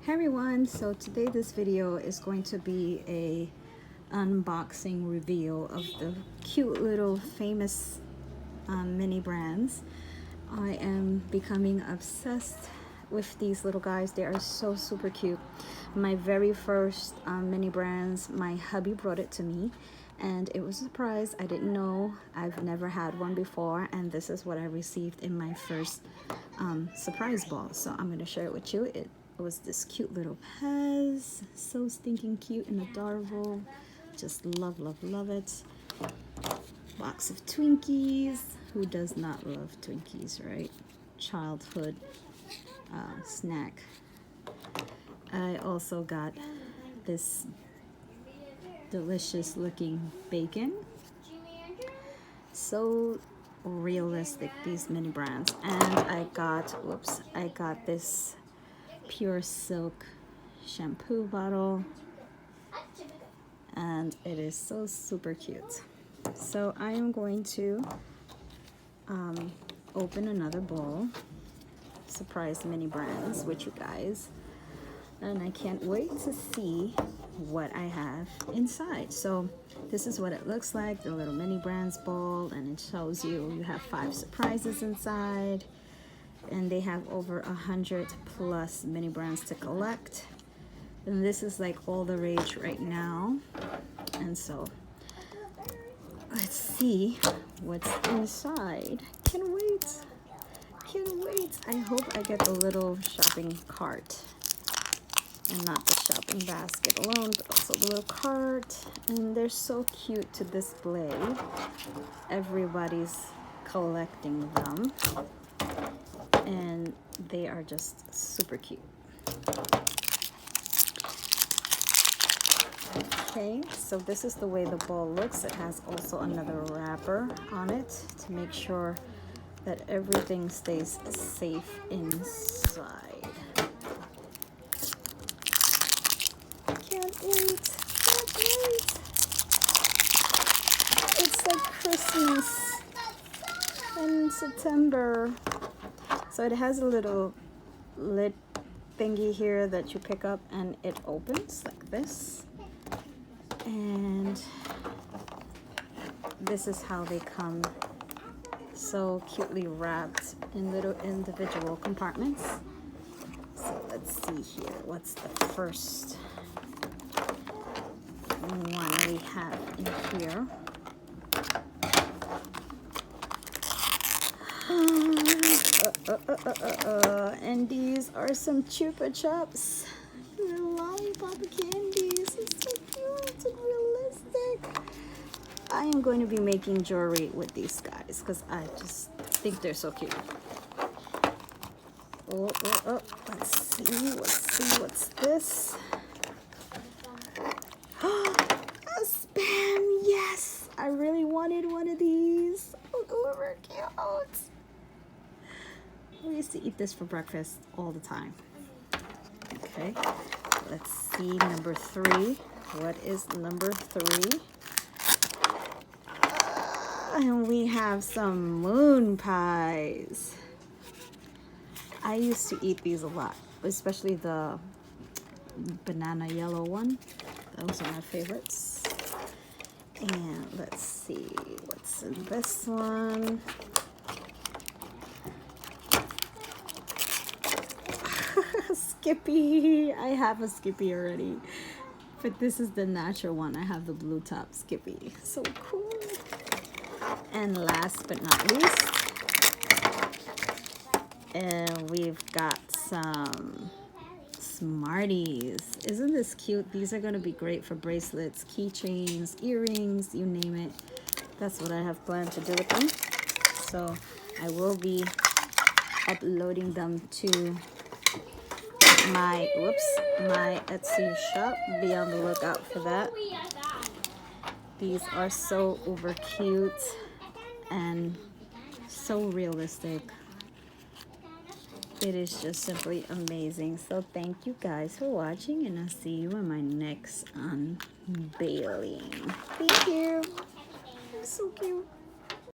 Hey everyone, so today this video is going to be a unboxing reveal of the cute little famous mini brands. I am becoming obsessed with these little guys. They are so super cute. My very first mini brands, my hubby brought it to me and it was a surprise. I didn't know. I've never had one before, and this is what I received in my first surprise ball. So I'm going to share it with you. It was this cute little Pez, so stinking cute and adorable. Just love it. Box of Twinkies. Who does not love Twinkies, right? Childhood snack. I also got this delicious looking bacon. So realistic, these mini brands. And I got this Pure Silk shampoo bottle, and it is so super cute. So I am going to open another bowl, surprise mini brands with you guys, and I can't wait to see what I have inside. So this is what it looks like, the little mini brands bowl, and it shows you have 5 surprises inside. And they have over 100 plus mini brands to collect, and this is like all the rage right now. And so let's see what's inside. Can't wait. I hope I get the little shopping cart and not the shopping basket alone, but also the little cart. And they're so cute to display. Everybody's collecting them, and they are just super cute. Okay, so this is the way the bowl looks. It has also another wrapper on it to make sure that everything stays safe inside. Can't wait. It's like Christmas in September. So it has a little lid thingy here that you pick up, and it opens like this. And this is how they come, so cutely wrapped in little individual compartments. So let's see here. What's the first one we have in here? And these are some Chupa Chups, little lollipop candies. It's so cute and realistic. I am going to be making jewelry with these guys because I just think they're so cute. Let's see what's this? A Spam, yes! I really wanted one of these. Oh, they're cute. We used to eat this for breakfast all the time. Okay, let's see number 3. What is number 3? And we have some moon pies. I used to eat these a lot, especially the banana yellow one. Those are my favorites. And let's see what's in this one. Skippy. I have a Skippy already, but this is the natural one. I have the blue top Skippy. So cool. And last but not least, we've got some Smarties. Isn't this cute? These are going to be great for bracelets, keychains, earrings, you name it. That's what I have planned to do with them. So I will be uploading them to my Etsy shop. Be on the lookout for that. These are so uber cute and so realistic. It is just simply amazing. So thank you guys for watching, and I'll see you in my next unveiling. Thank you. So cute.